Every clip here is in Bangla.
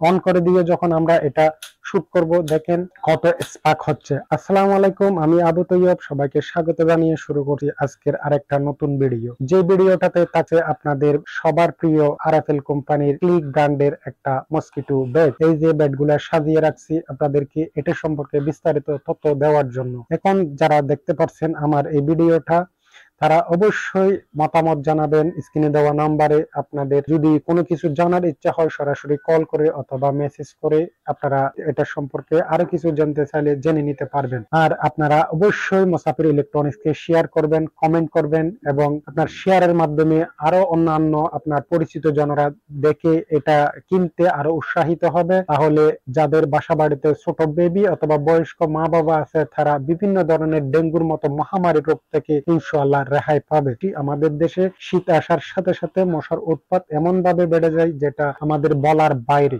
অন করে দিয়ে যখন আমরা এটা শুট করব, দেখেন কত স্পার্ক হচ্ছে। আসসালামু আলাইকুম, আমি আবু তৈয়ব, সবাইকে স্বাগত জানিয়ে শুরু করছি আজকের আরেকটা নতুন ভিডিও। যে ভিডিওটাতে থাকে আপনাদের সবার প্রিয় আরএফএল কোম্পানির ক্লিক ব্র্যান্ডের একটা মসকিটো বেড। এই যে বেডগুলা সাজিয়ে রাখছি আপনাদেরকে এটা সম্পর্কে বিস্তারিত তথ্য দেওয়ার জন্য। এখন যারা দেখতে পাচ্ছেন আমার এই ভিডিওটা, তারা অবশ্যই মতামত জানাবেন স্ক্রিনে দেওয়া নাম্বারে। আপনাদের যদি কোনো কিছু জানার ইচ্ছা হয় সরাসরি কল করে অথবা মেসেজ করে আপনারা এটা সম্পর্কে আরো কিছু জানতে চাইলে জেনে নিতে পারবেন। আর আপনারা অবশ্যই মুসাফির ইলেকট্রনিক্সকে শেয়ার করবেন, কমেন্ট করবেন, এবং আপনার শেয়ারের মাধ্যমে আরো অন্যান্য আপনার পরিচিত জনরা দেখে এটা কিনতে আরো উৎসাহিত হবে। তাহলে যাদের বাসা বাড়িতে ছোট বেবি অথবা বয়স্ক মা বাবা আছে, তারা বিভিন্ন ধরনের ডেঙ্গুর মতো মহামারী রোগ থেকে ইনশাআল্লাহ রেহাই পাবে। আমাদের দেশে শীত আসার সাথে সাথে মশার উৎপাত এমন ভাবে বেড়ে যায় যেটা আমাদের বলার বাইরে।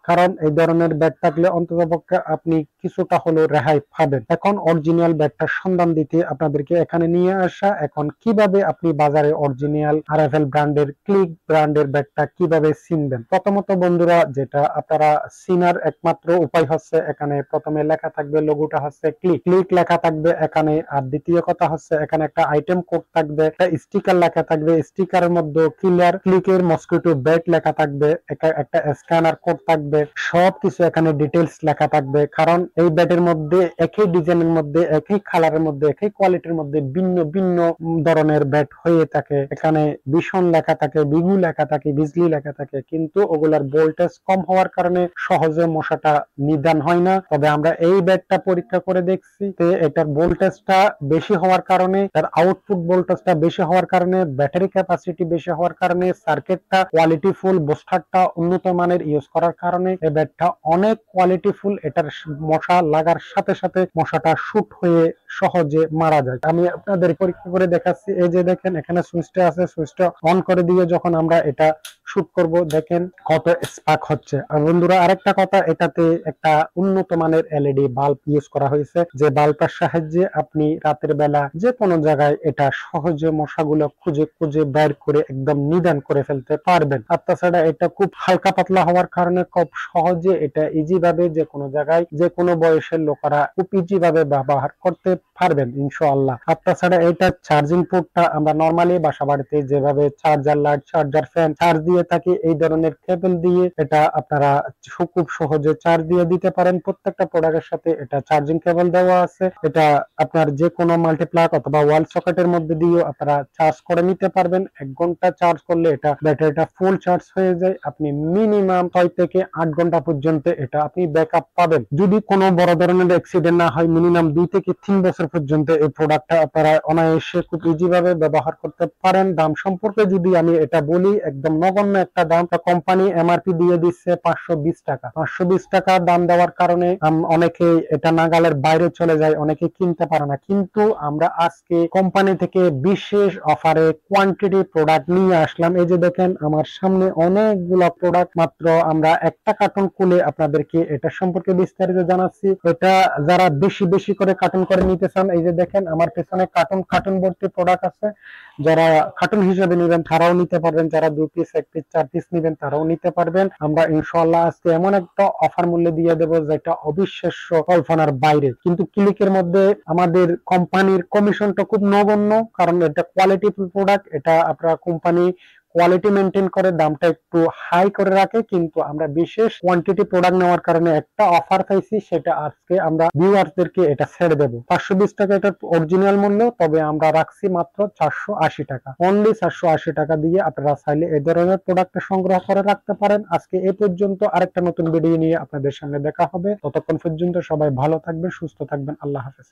কারণ এই ধরনের ব্যাগ থাকলে অন্ততপক্ষে আপনি কিছুটা হলেও রেহাই পাবেন। এখন অরিজিনাল ব্যাগটার সন্ধান দিতে আপনাদেরকে এখানে নিয়ে আসা। এখন কিভাবে আপনি বাজারে অরিজিনাল আরএফএল ব্র্যান্ডের ক্লিক ব্র্যান্ডের ব্যাগটা কিভাবে চিনবেন। প্রথমত বন্ধুরা, যেটা আপনারা চিনার একমাত্র উপায় হচ্ছে, এখানে প্রথমে লেখা থাকবে লোগোটা হচ্ছে ক্লিক, ক্লিক লেখা থাকবে এখানে। আর দ্বিতীয় কথা হচ্ছে এখানে একটা আইটেম কোড থাকবে, একটা স্টিকার লেখা থাকবে, স্টিকারের মধ্যে ক্লিয়ার ক্লিকের মসকিটো বেড লেখা থাকবে, একটা স্ক্যানার কোড থাকবে। সবকিছু এখানে ডিটেলস লেখা থাকবে। কারণ এই ব্যাটের মধ্যে একই ডিজাইনের মধ্যে, একই কালারের মধ্যে, একই কোয়ালিটির মধ্যে ভিন্ন ভিন্ন ধরনের ব্যাট হয়ে থাকে। এখানে ভীষণ লেখা থাকে, বিগু লেখা থাকে, বিজলি লেখা থাকে, কিন্তু ওগুলার ভোল্টেজ কম হওয়ার কারণে সহজে মশাটা নিদান হয় না। তবে আমরা এই ব্যাটটা পরীক্ষা করে দেখছি, এটার ভোল্টেজটা বেশি হওয়ার কারণে, তার আউটপুট ভোল্টেজটা বেশি হওয়ার কারণে, ব্যাটারি ক্যাপাসিটি বেশি হওয়ার কারণে, সার্কিটটা কোয়ালিটিফুল, বুস্টারটা উন্নত মানের ইউজ করার কারণে এই ব্যাটটা অনেক কোয়ালিটিফুল। এটার মশা লাগার সাথে সাথে মশাটা শুট হয়ে সহজে মারা যায়। আমি আপনাদের পরীক্ষা করে দেখাচ্ছি। এই যে দেখেন এখানে সুইচটা আছে, সুইচটা অন করে দিয়ে যখন আমরা এটা শুট করব, দেখেন কত স্পার্ক হচ্ছে। আর বন্ধুরা আরেকটা কথা, এটাতে একটা উন্নত মানের এলইডি বাল্ব ইউজ করা হয়েছে, যে বাল্বের সাহায্যে আপনি রাতের বেলা যে কোনো জায়গায় এটা সহজে মশাগুলো খুঁজে খুঁজে বের করে একদম নিদান করে ফেলতে পারবেন। আর তাছাড়া এটা খুব হালকা পাতলা হওয়ার কারণে খুব সহজে এটা ইজি ভাবে যে কোনো জায়গায় যে কোনো বয়সের লোকেরা খুব ইজি ভাবে ব্যবহার করতে পারবেন ইনশাআল্লাহ। আর তাছাড়া এটা চার্জিং পোর্টটা আমরা নরমালি বাসা বাড়িতে যেভাবে charger light, charger fan charge দিয়ে থাকি, এই ধরনের কেবল দিয়ে এটা আপনারা খুব সহজে চার্জ দিয়ে দিতে পারেন। প্রত্যেকটা প্রোডাক্টের সাথে এটা চার্জিং কেবল দেওয়া আছে। এটা আপনার যে কোনো মাল্টিপ্লাগ অথবা ওয়াল সকেটের মধ্যে দিয়েও আপনারা চার্জ করে নিতে পারবেন। 1 ঘন্টা চার্জ করলে এটা ব্যাটারিটা ফুল চার্জ হয়ে যায়। আপনি মিনিমাম 6 থেকে 8 ঘন্টা পর্যন্ত এটা আপনি ব্যাকআপ পাবেন। যদি কোনো বড় ধরনের অ্যাক্সিডেন্ট না হয়, মিনিমাম 2 থেকে 3 বছর পর্যন্ত এই প্রোডাক্টটা আপনারা অনায়াসে খুব ইজি ভাবে ব্যবহার করতে পারেন। দাম সম্পর্কে যদি আমি এটা বলি, একদম নগণ্য একটা দাম। কোম্পানি এমআরপি দিয়ে দিচ্ছে 520 টাকা। 520 টাকা দাম দেওয়ার কারণে অনেকে এটা নাগালের বাইরে চলে যায়, অনেকে কিনতে পারে না। কিন্তু আমরা আজকে কোম্পানি থেকে বিশেষ অফারে কোয়ান্টিটি প্রোডাক্ট নিয়ে আসলাম। এই যে দেখেন আমার সামনে অনেকগুলো প্রোডাক্ট, মাত্র আমরা একটা কার্টুন খুলে আপনাদেরকে এটা সম্পর্কে বিস্তারিত জানাচ্ছি। এটা যারা বেশি বেশি করে কার্টুন করে নিতে চান, এই যে দেখেন আমার পেছনে কার্টুন কার্টুন ভর্তি প্রোডাক্ট আছে। যারা কার্টুন হিসেবে নেবেন তারাও নিতে পারবেন, যারা 2 পিস 1 পিস 4 পিস নেবেন তারাও নিতে পারবেন। আমরা ইনশাআল্লাহ আজকে এমন একটা অফার মূল্যে দিয়ে দেবো যেটা অবিশ্বাস্য, কল্পনার বাইরে। কিন্তু ক্লিকের মধ্যে আমাদের কোম্পানির কমিশনটা খুব নগণ্য, কারণ এটা কোয়ালিটিফুল প্রোডাক্ট। এটা আপনারা কোম্পানি কোয়ালিটি মেনটেন করে দামটা একটু হাই করে রাখে, কিন্তু আমরা বিশেষ কোয়ান্টিটি প্রোডাক্ট নেওয়ার কারণে একটা অফার পাইছি, সেটা আজকে আমরা ভিউয়ারদেরকে এটা ছেড়ে দেব। 520 টাকা এটা অরিজিনাল মূল্য, তবে আমরা রাখছি মাত্র 480 টাকা। অনলি 480 টাকা দিয়ে আপনারা চাইলে এই ধরনের প্রোডাক্ট সংগ্রহ করে রাখতে পারেন। আজকে এ পর্যন্ত, আরেকটা নতুন ভিডিও নিয়ে আপনাদের সামনে দেখা হবে। ততক্ষণ পর্যন্ত সবাই ভালো থাকবেন, সুস্থ থাকবেন। আল্লাহ হাফেজ।